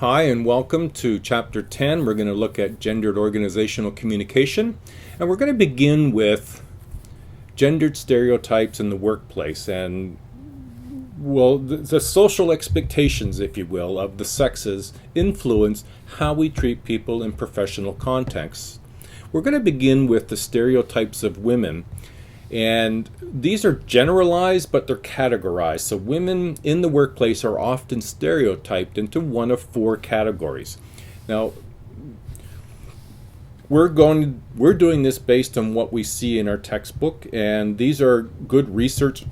Hi and welcome to Chapter 10. We're going to look at gendered organizational communication, and we're going to begin with gendered stereotypes in the workplace and, well, the social expectations, if you will, of the sexes influence how we treat people in professional contexts. We're going to begin with the stereotypes of women, and these are generalized, but they're categorized. So women in the workplace are often stereotyped into one of four categories. Now, we're doing this based on what we see in our textbook, and these are good research-based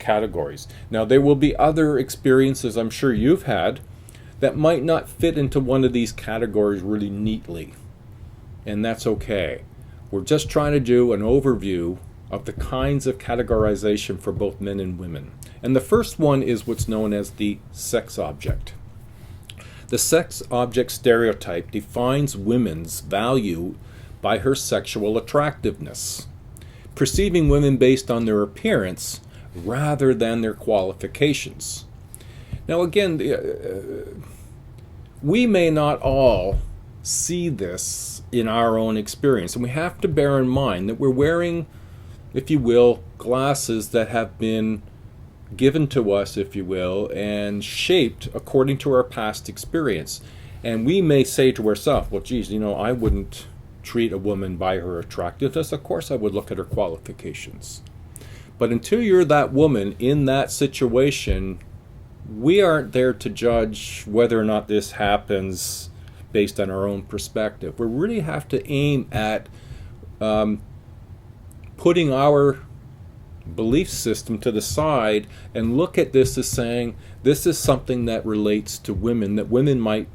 categories. Now, there will be other experiences I'm sure you've had that might not fit into one of these categories really neatly, and that's okay. We're just trying to do an overview of the kinds of categorization for both men and women. And the first one is what's known as the sex object. The sex object stereotype defines women's value by her sexual attractiveness, perceiving women based on their appearance rather than their qualifications. Now again, we may not all see this in our own experience, and we have to bear in mind that we're wearing, if you will, glasses that have been given to us, if you will, and shaped according to our past experience. And we may say to ourselves, well, geez, I wouldn't treat a woman by her attractiveness. Of course I would look at her qualifications. But until you're that woman in that situation, we aren't there to judge whether or not this happens based on our own perspective. We really have to aim at putting our belief system to the side and look at this as saying, this is something that relates to women, that women might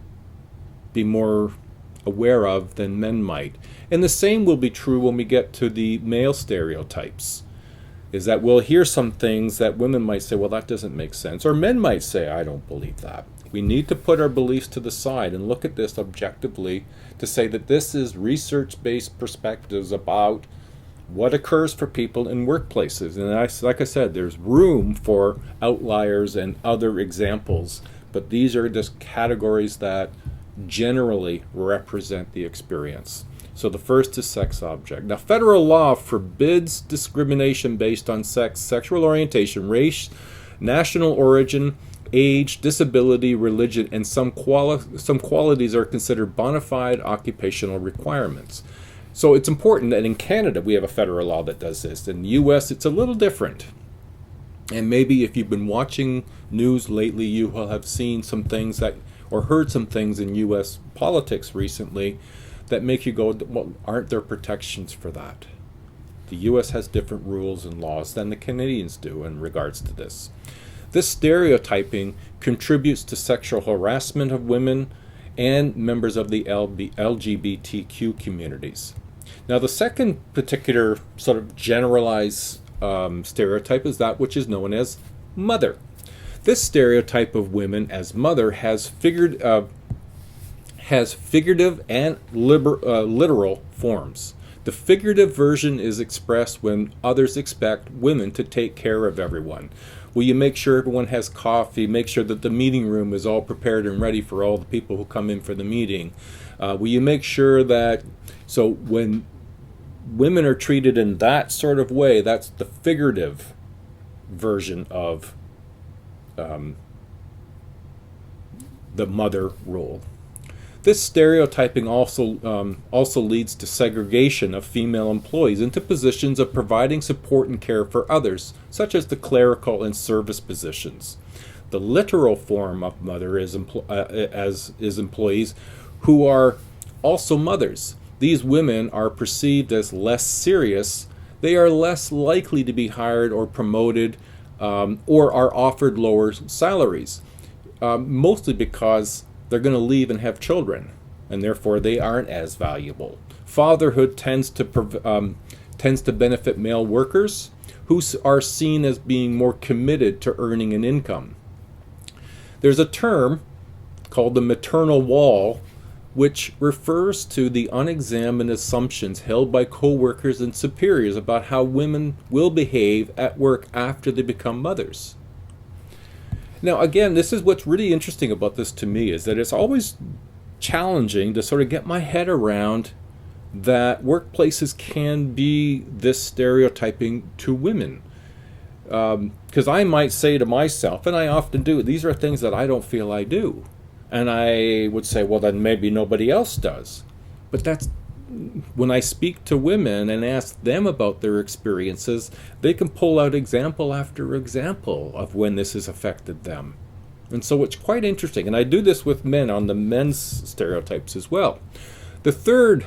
be more aware of than men might. And the same will be true when we get to the male stereotypes, is that we'll hear some things that women might say, well, that doesn't make sense, or men might say, I don't believe that. We need to put our beliefs to the side and look at this objectively to say that this is research-based perspectives about what occurs for people in workplaces. And like I said, there's room for outliers and other examples, but these are just categories that generally represent the experience. So the first is sex object. Now, federal law forbids discrimination based on sex, sexual orientation, race, national origin, age, disability, religion, and some qualities are considered bona fide occupational requirements. So it's important that in Canada we have a federal law that does this. In the US it's a little different. And maybe if you've been watching news lately, you will have seen some things or heard some things in US politics recently that make you go, well, aren't there protections for that? The US has different rules and laws than the Canadians do in regards to this. This stereotyping contributes to sexual harassment of women and members of the LGBTQ communities. Now, the second particular sort of generalized stereotype is that which is known as mother. This stereotype of women as mother has figurative and literal forms. The figurative version is expressed when others expect women to take care of everyone. Will you make sure everyone has coffee? Make sure that the meeting room is all prepared and ready for all the people who come in for the meeting? Will you make sure that, so when women are treated in that sort of way, that's the figurative version of the mother role. This stereotyping also leads to segregation of female employees into positions of providing support and care for others, such as the clerical and service positions. The literal form of mother is employees who are also mothers. These women are perceived as less serious. They are less likely to be hired or promoted or are offered lower salaries, mostly because they're going to leave and have children, and therefore they aren't as valuable. Fatherhood tends to benefit male workers who are seen as being more committed to earning an income. There's a term called the maternal wall, which refers to the unexamined assumptions held by co-workers and superiors about how women will behave at work after they become mothers. Now, again, this is what's really interesting about this to me, is that it's always challenging to sort of get my head around that workplaces can be this stereotyping to women. Because I might say to myself, and I often do, these are things that I don't feel I do. And I would say, well, then maybe nobody else does. But that's when I speak to women and ask them about their experiences, they can pull out example after example of when this has affected them. And so it's quite interesting. And I do this with men on the men's stereotypes as well. The third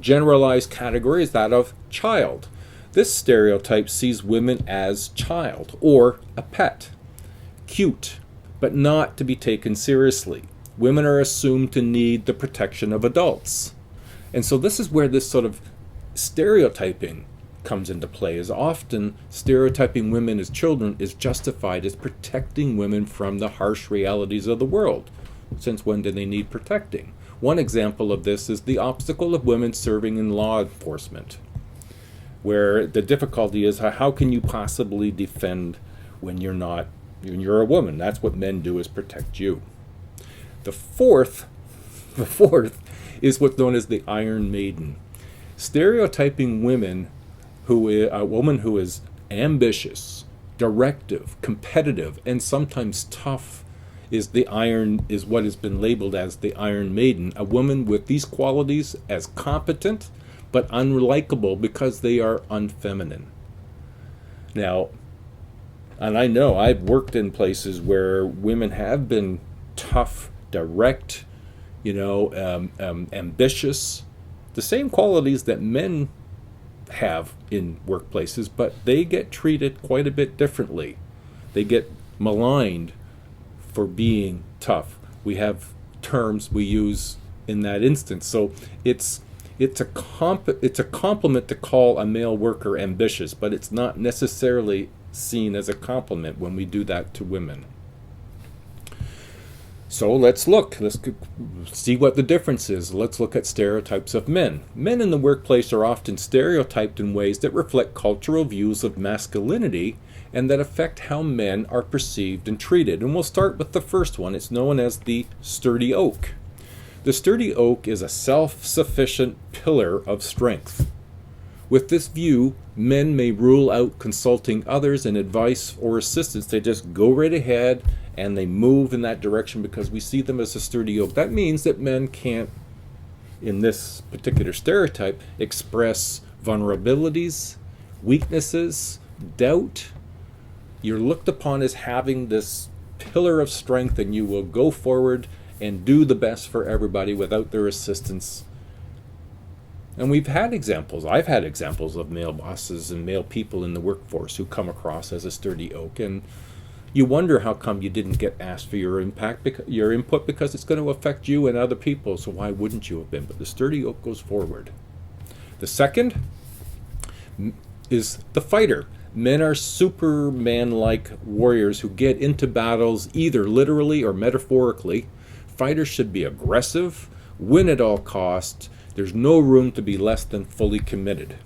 generalized category is that of child. This stereotype sees women as child or a pet, cute, but not to be taken seriously. Women are assumed to need the protection of adults. And so this is where this sort of stereotyping comes into play, is often stereotyping women as children is justified as protecting women from the harsh realities of the world. Since when do they need protecting? One example of this is the obstacle of women serving in law enforcement, where the difficulty is how can you possibly defend when you're a woman? That's what men do, is protect you. The fourth is what's known as the Iron Maiden. Stereotyping women a woman who is ambitious, directive, competitive, and sometimes tough is what has been labeled as the Iron Maiden. A woman with these qualities as competent but unlikable because they are unfeminine. Now, and I know I've worked in places where women have been tough, direct, ambitious, the same qualities that men have in workplaces, but they get treated quite a bit differently. They get maligned for being tough. We have terms we use in that instance. So it's a compliment to call a male worker ambitious, but it's not necessarily seen as a compliment when we do that to women. So let's see what the difference is. Let's look at stereotypes of men. Men in the workplace are often stereotyped in ways that reflect cultural views of masculinity and that affect how men are perceived and treated. And we'll start with the first one. It's known as the sturdy oak. The sturdy oak is a self-sufficient pillar of strength. With this view, men may rule out consulting others in advice or assistance. They just go right ahead and they move in that direction because we see them as a sturdy oak. That means that men can't, in this particular stereotype, express vulnerabilities, weaknesses, doubt. You're looked upon as having this pillar of strength, and you will go forward and do the best for everybody without their assistance. And we've had examples. I've had examples of male bosses and male people in the workforce who come across as a sturdy oak, and you wonder how come you didn't get asked for your input, because it's going to affect you and other people, so why wouldn't you have been? But the sturdy oak goes forward. The second is the fighter. Men are Superman-like warriors who get into battles either literally or metaphorically. Fighters should be aggressive, win at all costs. There's no room to be less than fully committed.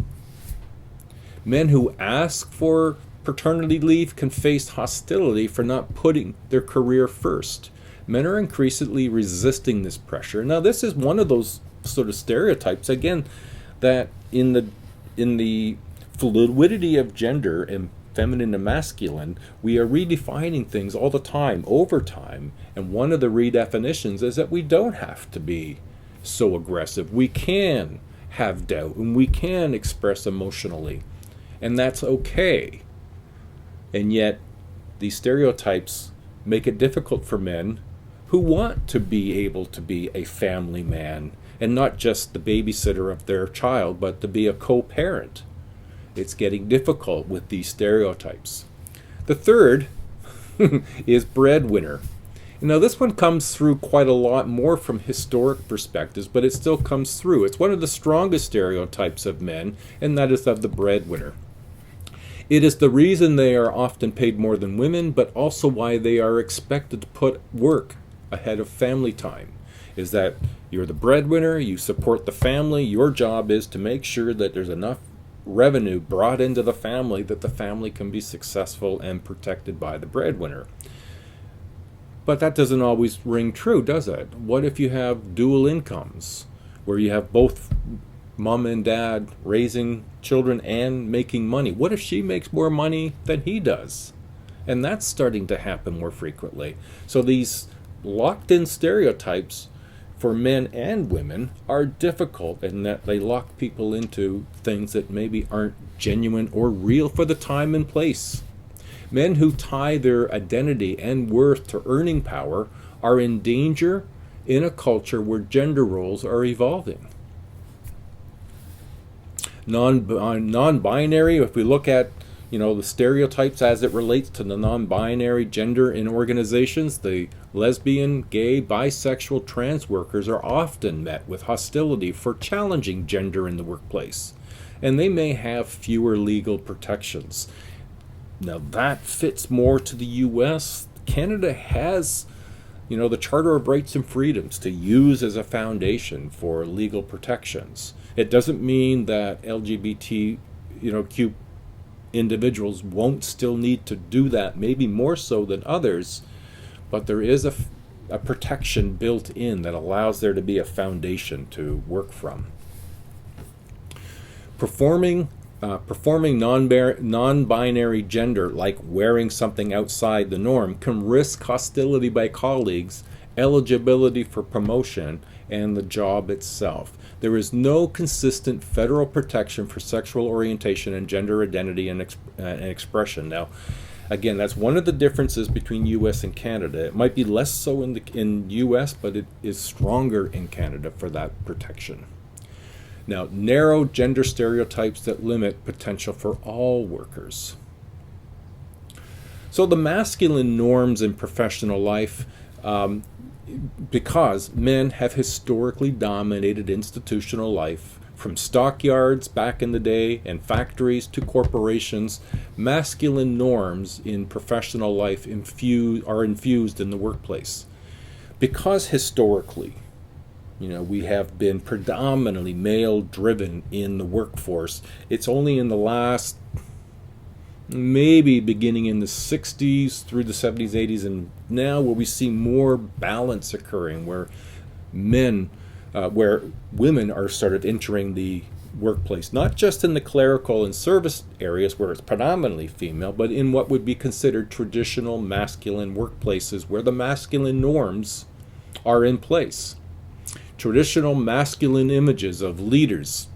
Men who ask for paternity leave can face hostility for not putting their career first. Men are increasingly resisting this pressure. Now, this is one of those sort of stereotypes, again, that in the fluidity of gender and feminine and masculine, we are redefining things all the time, over time. And one of the redefinitions is that we don't have to be so aggressive. We can have doubt and we can express emotionally, and that's okay. And yet these stereotypes make it difficult for men who want to be able to be a family man and not just the babysitter of their child, but to be a co-parent. It's getting difficult with these stereotypes. The third is breadwinner. Now, this one comes through quite a lot more from historic perspectives, but it still comes through. It's one of the strongest stereotypes of men, and that is of the breadwinner. It is the reason they are often paid more than women, but also why they are expected to put work ahead of family time. Is that you're the breadwinner, you support the family, your job is to make sure that there's enough revenue brought into the family that the family can be successful and protected by the breadwinner. But that doesn't always ring true, does it? What if you have dual incomes, where you have both mom and dad raising children and making money? What if she makes more money than he does? And that's starting to happen more frequently. So these locked-in stereotypes for men and women are difficult in that they lock people into things that maybe aren't genuine or real for the time and place. Men who tie their identity and worth to earning power are in danger in a culture where gender roles are evolving. Non-binary, if we look at the stereotypes as it relates to the non-binary gender in organizations, the lesbian, gay, bisexual, trans workers are often met with hostility for challenging gender in the workplace, and they may have fewer legal protections. Now that fits more to the U.S. Canada has, the Charter of Rights and Freedoms to use as a foundation for legal protections. It doesn't mean that LGBT, Q individuals won't still need to do that, maybe more so than others, but there is a protection built in that allows there to be a foundation to work from. Performing non-binary gender, like wearing something outside the norm, can risk hostility by colleagues, eligibility for promotion, and the job itself. There is no consistent federal protection for sexual orientation and gender identity and expression. Now, again, that's one of the differences between U.S. and Canada. It might be less so in U.S., but it is stronger in Canada for that protection. Now, narrow gender stereotypes that limit potential for all workers. So the masculine norms in professional life, because men have historically dominated institutional life, from stockyards back in the day and factories to corporations, masculine norms in professional life are infused in the workplace. Because historically, we have been predominantly male-driven in the workforce. It's only in the last, maybe beginning in the 60s through the 70s, 80s, and now where we see more balance occurring, where women are started entering the workplace, not just in the clerical and service areas where it's predominantly female, but in what would be considered traditional masculine workplaces where the masculine norms are in place. Traditional masculine images of leaders,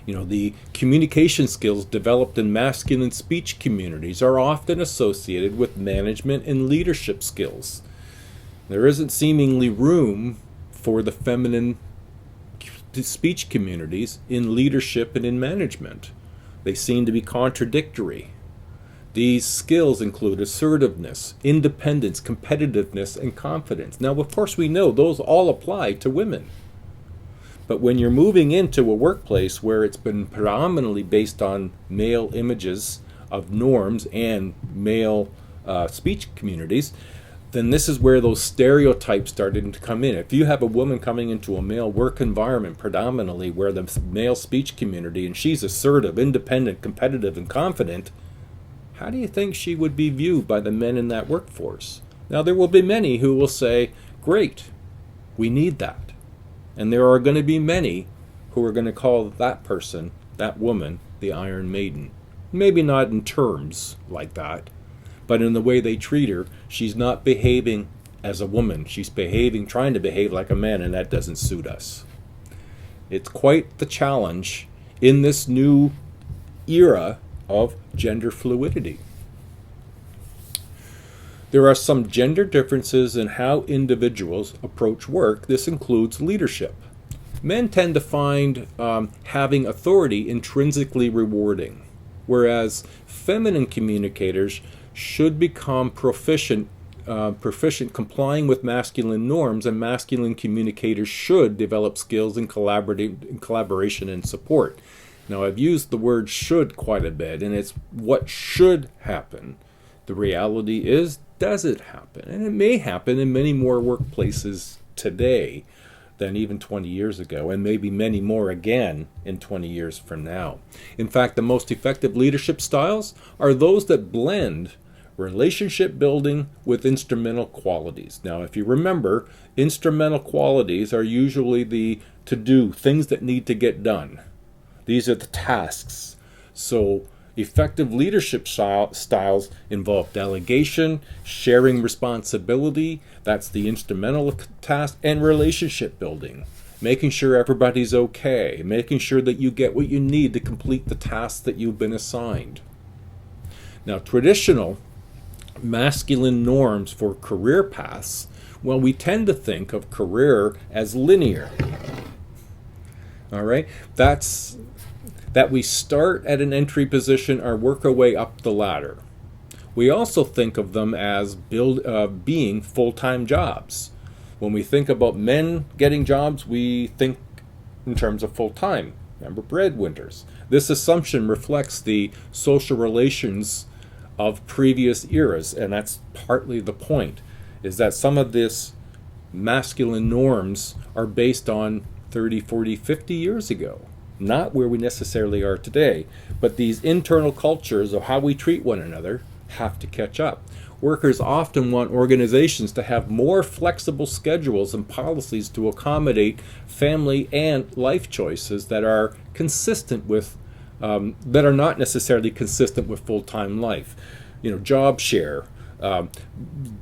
the communication skills developed in masculine speech communities are often associated with management and leadership skills. There isn't seemingly room for the feminine speech communities in leadership and in management. They seem to be contradictory. These skills include assertiveness, independence, competitiveness, and confidence. Now, of course, we know those all apply to women. But when you're moving into a workplace where it's been predominantly based on male images of norms and male speech communities, then this is where those stereotypes started to come in. If you have a woman coming into a male work environment predominantly where the male speech community, and she's assertive, independent, competitive, and confident, how do you think she would be viewed by the men in that workforce? Now, there will be many who will say, great, we need that. And there are going to be many who are going to call that person, that woman, the Iron Maiden. Maybe not in terms like that, but in the way they treat her. She's not behaving as a woman. She's trying to behave like a man, and that doesn't suit us. It's quite the challenge in this new era of gender fluidity. There are some gender differences in how individuals approach work. This includes leadership. Men tend to find having authority intrinsically rewarding, whereas feminine communicators should become proficient complying with masculine norms, and masculine communicators should develop skills in collaboration and support. Now, I've used the word should quite a bit, and it's what should happen. The reality is, does it happen? And it may happen in many more workplaces today than even 20 years ago, and maybe many more again in 20 years from now. In fact, the most effective leadership styles are those that blend relationship building with instrumental qualities. Now, if you remember, instrumental qualities are usually the to-do, things that need to get done. These are the tasks. So effective leadership styles involve delegation, sharing responsibility, that's the instrumental task, and relationship building. Making sure everybody's okay, making sure that you get what you need to complete the tasks that you've been assigned. Now, traditional masculine norms for career paths, well, we tend to think of career as linear. All right? That's that we start at an entry position or work our way up the ladder. We also think of them as being full-time jobs. When we think about men getting jobs, we think in terms of full-time. Remember, breadwinners. This assumption reflects the social relations of previous eras, and that's partly the point, is that some of this masculine norms are based on 30, 40, 50 years ago. Not where we necessarily are today, but these internal cultures of how we treat one another have to catch up. Workers often want organizations to have more flexible schedules and policies to accommodate family and life choices that are consistent with, that are not necessarily consistent with full-time life. Job share,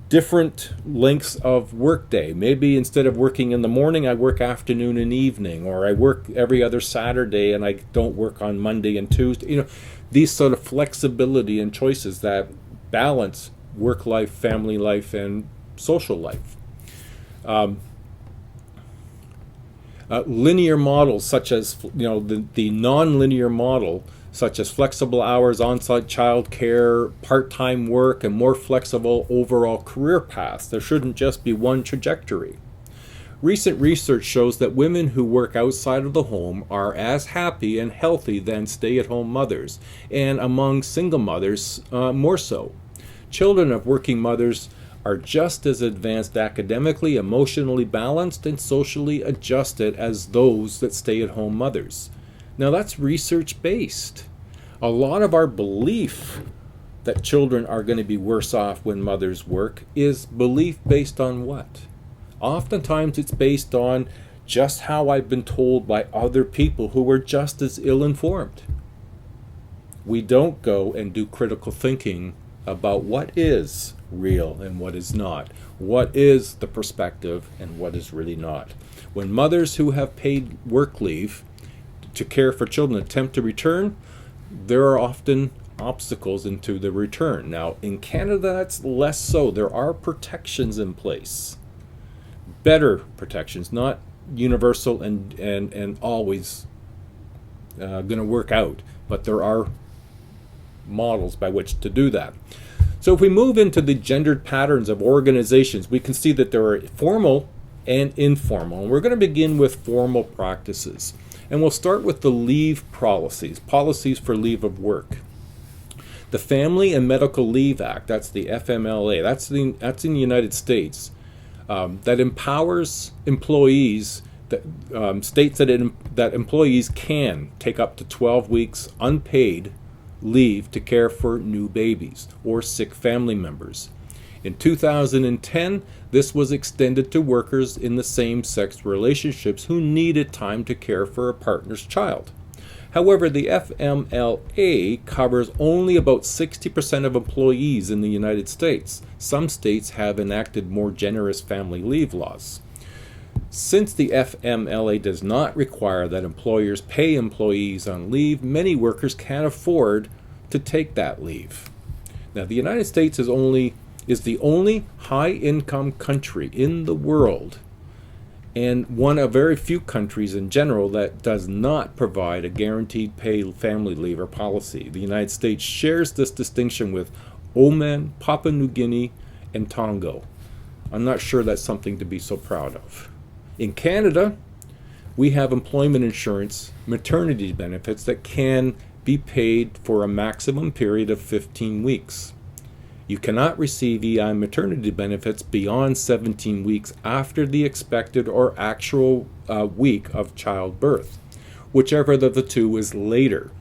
different lengths of workday. Maybe instead of working in the morning, I work afternoon and evening, or I work every other Saturday and I don't work on Monday and Tuesday. These sort of flexibility and choices that balance work life, family life, and social life. Linear models such as the non-linear model, such as flexible hours, on-site child care, part-time work, and more flexible overall career paths. There shouldn't just be one trajectory. Recent research shows that women who work outside of the home are as happy and healthy than stay-at-home mothers, and among single mothers, more so. Children of working mothers are just as advanced academically, emotionally balanced, and socially adjusted as those that stay-at-home mothers. Now, that's research-based. A lot of our belief that children are going to be worse off when mothers work is belief based on what? Oftentimes it's based on just how I've been told by other people who are just as ill-informed. We don't go and do critical thinking about what is real and what is not. What is the perspective and what is really not. When mothers who have paid work leave to care for children attempt to return, there are often obstacles into the return. Now, in Canada, that's less so. There are protections in place. Better protections, not universal and always going to work out, but there are models by which to do that. So if we move into the gendered patterns of organizations, we can see that there are formal and informal. And we're going to begin with formal practices. And we'll start with the leave policies for leave of work. The Family and Medical Leave Act, that's the FMLA, that's in the United States, that empowers employees, that states that employees can take up to 12 weeks unpaid leave to care for new babies or sick family members. In 2010, this was extended to workers in the same-sex relationships who needed time to care for a partner's child. However, the FMLA covers only about 60% of employees in the United States. Some states have enacted more generous family leave laws. Since the FMLA does not require that employers pay employees on leave, many workers can't afford to take that leave. Now, the United States is the only high-income country in the world, and one of very few countries in general that does not provide a guaranteed paid family leave or policy. The United States shares this distinction with Oman, Papua New Guinea, and Tonga. I'm not sure that's something to be so proud of. In Canada, we have employment insurance, maternity benefits that can be paid for a maximum period of 15 weeks. You cannot receive EI maternity benefits beyond 17 weeks after the expected or actual week of childbirth, whichever of the two is later.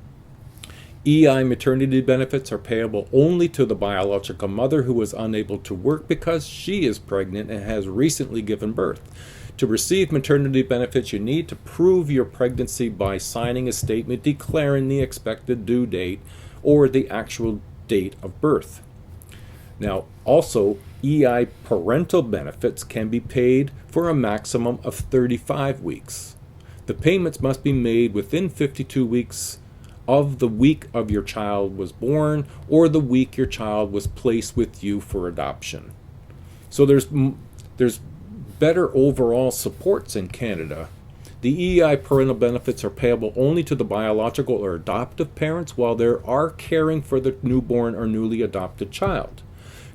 EI maternity benefits are payable only to the biological mother who is unable to work because she is pregnant and has recently given birth. To receive maternity benefits, you need to prove your pregnancy by signing a statement declaring the expected due date or the actual date of birth. Now, also, EI parental benefits can be paid for a maximum of 35 weeks. The payments must be made within 52 weeks of the week of your child was born or the week your child was placed with you for adoption. So there's better overall supports in Canada. The EI parental benefits are payable only to the biological or adoptive parents while they are caring for the newborn or newly adopted child.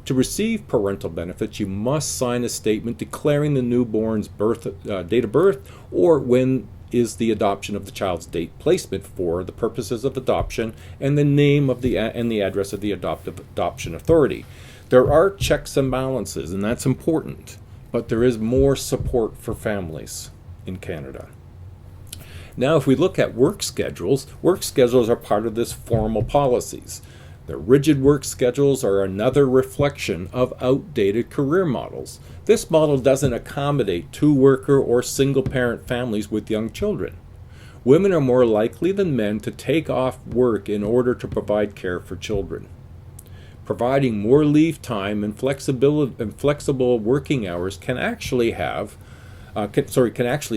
To receive parental benefits, you must sign a statement declaring the newborn's date of birth or when is the adoption of the child's date placement for the purposes of adoption and the name of and the address of the adoption authority. There are checks and balances, and that's important, but there is more support for families in Canada. Now, if we look at work schedules are part of this formal policies. The rigid work schedules are another reflection of outdated career models. This model doesn't accommodate two-worker or single-parent families with young children. Women are more likely than men to take off work in order to provide care for children. Providing more leave time and flexible working hours can actually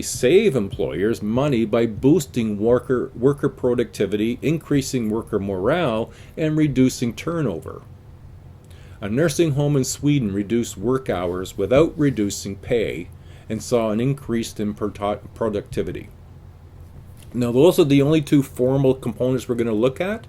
save employers money by boosting worker productivity, increasing worker morale, and reducing turnover. A nursing home in Sweden reduced work hours without reducing pay and saw an increase in productivity. Now, those are the only two formal components we're going to look at.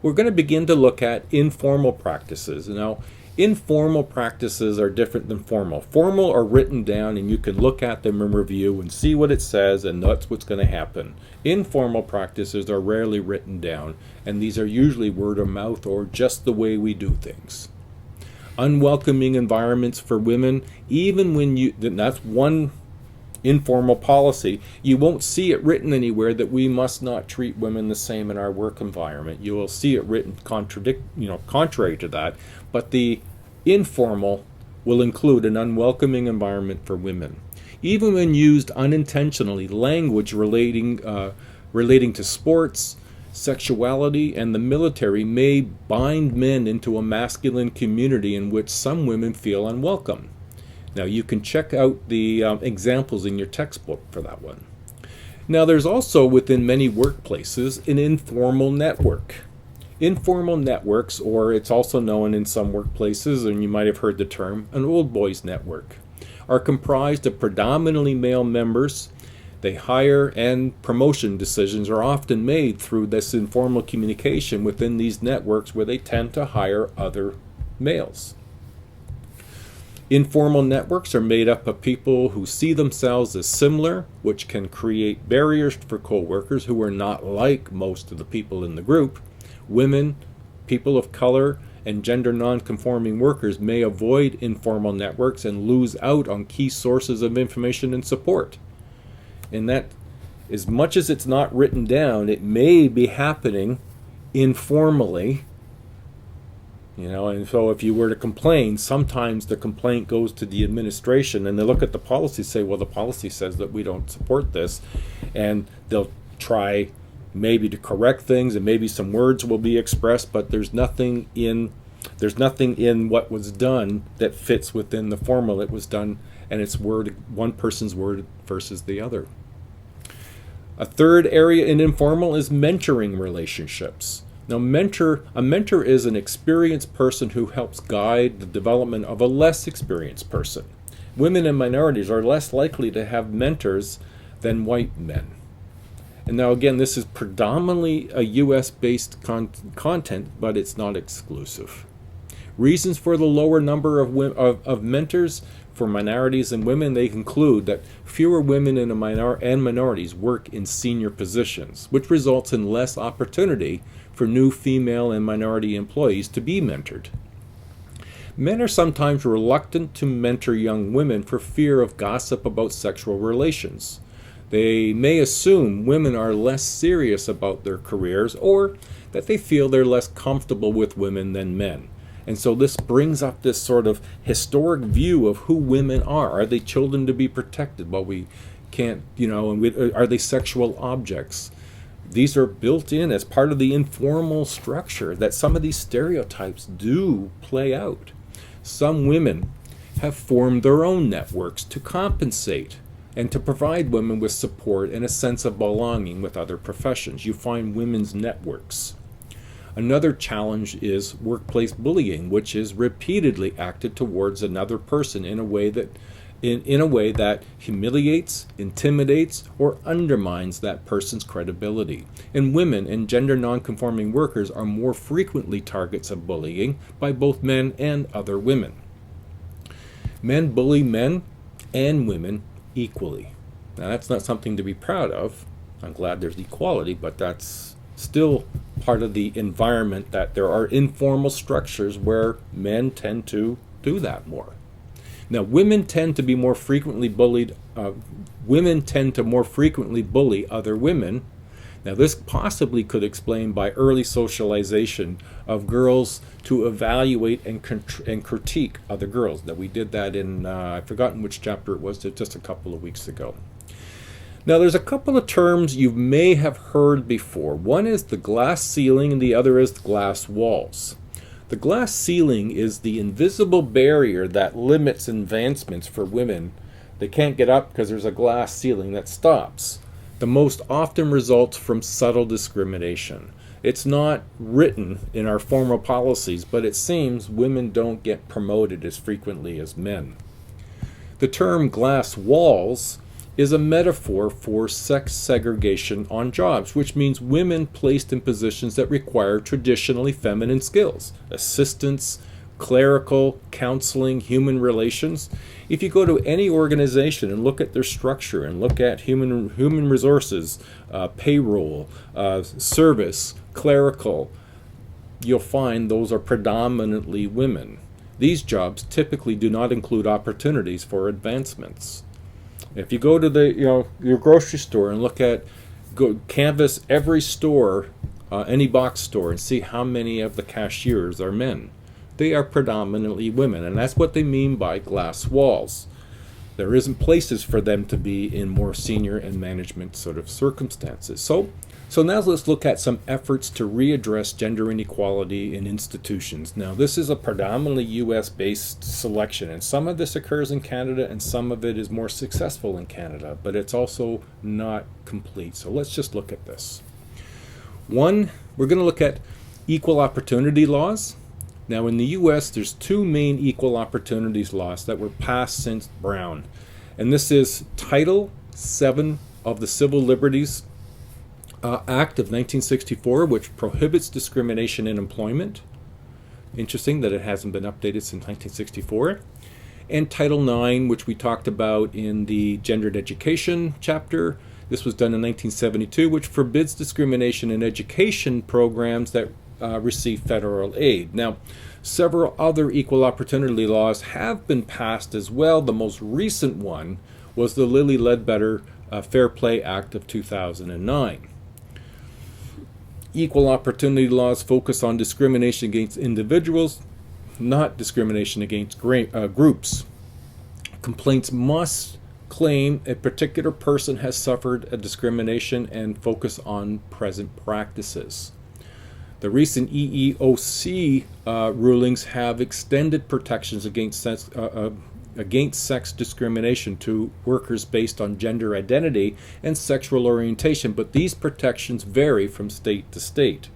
We're going to begin to look at informal practices. Now, informal practices are different than formal. Formal are written down and you can look at them and review and see what it says, and that's what's going to happen. Informal practices are rarely written down, and these are usually word of mouth or just the way we do things. Unwelcoming environments for women, even when that's one informal policy. You won't see it written anywhere that we must not treat women the same in our work environment. You will see it written contrary to that, but the informal will include an unwelcoming environment for women. Even when used unintentionally, language relating to sports, sexuality, and the military may bind men into a masculine community in which some women feel unwelcome. Now, you can check out the examples in your textbook for that one. Now, there's also within many workplaces an informal network. Informal networks, or it's also known in some workplaces, and you might have heard the term, an old boys network, are comprised of predominantly male members. They hire and promotion decisions are often made through this informal communication within these networks where they tend to hire other males. Informal networks are made up of people who see themselves as similar, which can create barriers for co-workers who are not like most of the people in the group. Women, people of color, and gender non-conforming workers may avoid informal networks and lose out on key sources of information and support. And that, as much as it's not written down, it may be happening informally. And so if you were to complain, sometimes the complaint goes to the administration and they look at the policy and say, well, the policy says that we don't support this. And they'll try maybe to correct things and maybe some words will be expressed, but there's nothing in what was done that fits within the formal. It was done and it's one person's word versus the other. A third area in informal is mentoring relationships. Now, a mentor is an experienced person who helps guide the development of a less experienced person. Women and minorities are less likely to have mentors than white men. And now, again, this is predominantly a U.S.-based content, but it's not exclusive. Reasons for the lower number of mentors for minorities and women, they conclude that fewer women and minorities work in senior positions, which results in less opportunity for new female and minority employees to be mentored. Men are sometimes reluctant to mentor young women for fear of gossip about sexual relations. They may assume women are less serious about their careers, or that they feel they're less comfortable with women than men. And so this brings up this sort of historic view of who women are. Are they children to be protected? Well, we can't, are they sexual objects? These are built in as part of the informal structure that some of these stereotypes do play out. Some women have formed their own networks to compensate and to provide women with support and a sense of belonging with other professions. You find women's networks. Another challenge is workplace bullying, which is repeatedly acted towards another person in a way that humiliates, intimidates, or undermines that person's credibility. And women and gender nonconforming workers are more frequently targets of bullying by both men and other women. Men bully men and women equally. Now, that's not something to be proud of. I'm glad there's equality, but that's still part of the environment, that there are informal structures where men tend to do that more. Now, women tend to more frequently bully other women. Now, this possibly could explain by early socialization of girls to evaluate and critique other girls. Now, we did that in, I've forgotten which chapter it was, just a couple of weeks ago. Now, there's a couple of terms you may have heard before. One is the glass ceiling and the other is glass walls. The glass ceiling is the invisible barrier that limits advancements for women. They can't get up because there's a glass ceiling that stops. The most often results from subtle discrimination. It's not written in our formal policies, but it seems women don't get promoted as frequently as men. The term glass walls is a metaphor for sex segregation on jobs, which means women placed in positions that require traditionally feminine skills, assistance, clerical, counseling, human relations. If you go to any organization and look at their structure and look at human resources, payroll, service, clerical, you'll find those are predominantly women. These jobs typically do not include opportunities for advancements. If you go to your grocery store and canvass every store, any box store, and see how many of the cashiers are men, they are predominantly women, and that's what they mean by glass walls. There isn't places for them to be in more senior and management sort of circumstances. So now let's look at some efforts to readdress gender inequality in institutions. Now, this is a predominantly U.S.-based selection, and some of this occurs in Canada and some of it is more successful in Canada, but it's also not complete. So let's just look at this. One, we're going to look at equal opportunity laws. Now, in the U.S., there's two main equal opportunities laws that were passed since Brown, and this is Title VII of the Civil Liberties Act of 1964, which prohibits discrimination in employment. Interesting that it hasn't been updated since 1964. And Title IX, which we talked about in the Gendered Education chapter. This was done in 1972, which forbids discrimination in education programs that receive federal aid. Now, several other equal opportunity laws have been passed as well. The most recent one was the Lilly Ledbetter Fair Play Act of 2009. Equal opportunity laws focus on discrimination against individuals, not discrimination against groups. Complaints must claim a particular person has suffered a discrimination and focus on present practices. The recent EEOC rulings have extended protections against sex discrimination to workers based on gender identity and sexual orientation, but these protections vary from state to state.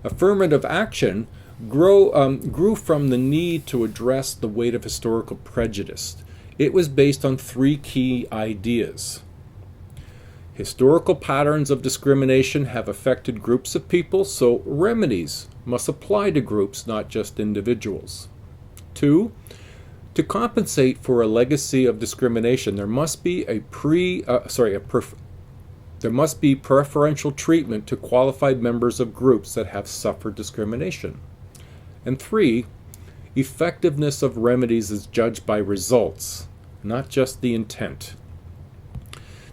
Affirmative action grew from the need to address the weight of historical prejudice. It was based on three key ideas. Historical patterns of discrimination have affected groups of people, so remedies must apply to groups, not just individuals. 2. To compensate for a legacy of discrimination, there must be preferential treatment to qualified members of groups that have suffered discrimination. And 3, effectiveness of remedies is judged by results, not just the intent.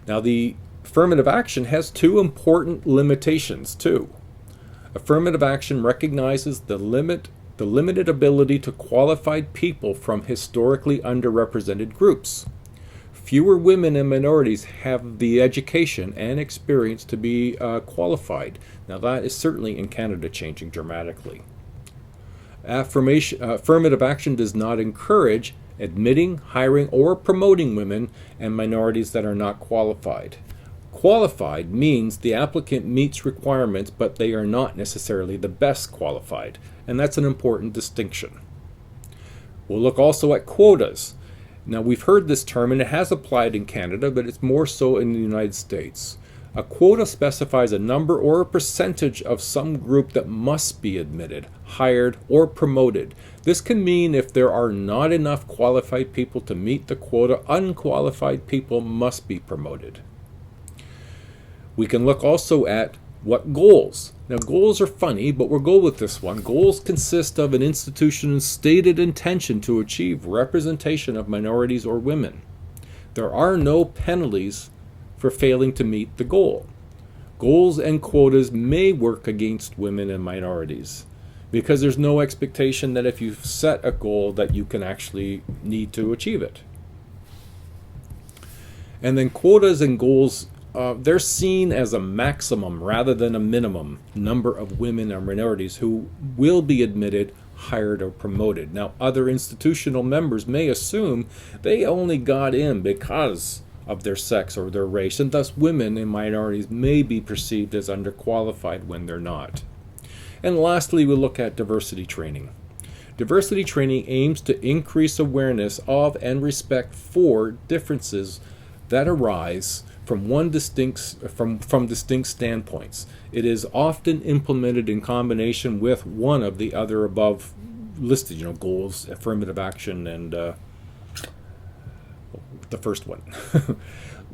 Now, the affirmative action has two important limitations too. Affirmative action recognizes the limited ability to qualified people from historically underrepresented groups. Fewer women and minorities have the education and experience to be qualified. Now, that is certainly in Canada changing dramatically. Affirmative action does not encourage admitting, hiring, or promoting women and minorities that are not qualified. Qualified means the applicant meets requirements, but they are not necessarily the best qualified, and that's an important distinction. We'll look also at quotas. Now, we've heard this term, and it has applied in Canada, but it's more so in the United States. A quota specifies a number or a percentage of some group that must be admitted, hired, or promoted. This can mean if there are not enough qualified people to meet the quota, unqualified people must be promoted. We can look also at what goals. Now, goals are funny, but we'll go with this one. Goals consist of an institution's stated intention to achieve representation of minorities or women. There are no penalties for failing to meet the goal. Goals and quotas may work against women and minorities because there's no expectation that if you set a goal that you can actually need to achieve it. And then quotas and goals, they're seen as a maximum rather than a minimum number of women or minorities who will be admitted, hired, or promoted. Now, other institutional members may assume they only got in because of their sex or their race, and thus women and minorities may be perceived as underqualified when they're not. And lastly, we'll look at diversity training. Diversity training aims to increase awareness of and respect for differences that arise from distinct standpoints. It is often implemented in combination with one of the other above listed, goals, affirmative action, and the first one.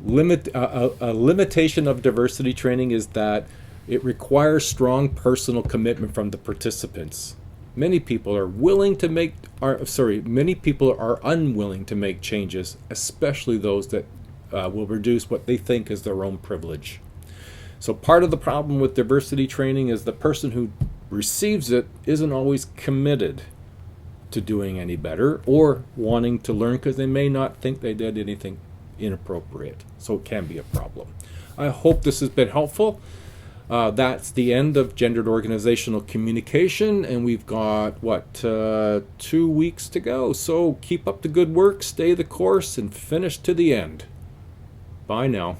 A limitation of diversity training is that it requires strong personal commitment from the participants. Many people are unwilling to make changes, especially those that will reduce what they think is their own privilege. So part of the problem with diversity training is the person who receives it isn't always committed to doing any better or wanting to learn because they may not think they did anything inappropriate. So it can be a problem. I hope this has been helpful. That's the end of gendered organizational communication, and we've got 2 weeks to go. So keep up the good work, stay the course, and finish to the end. Bye now.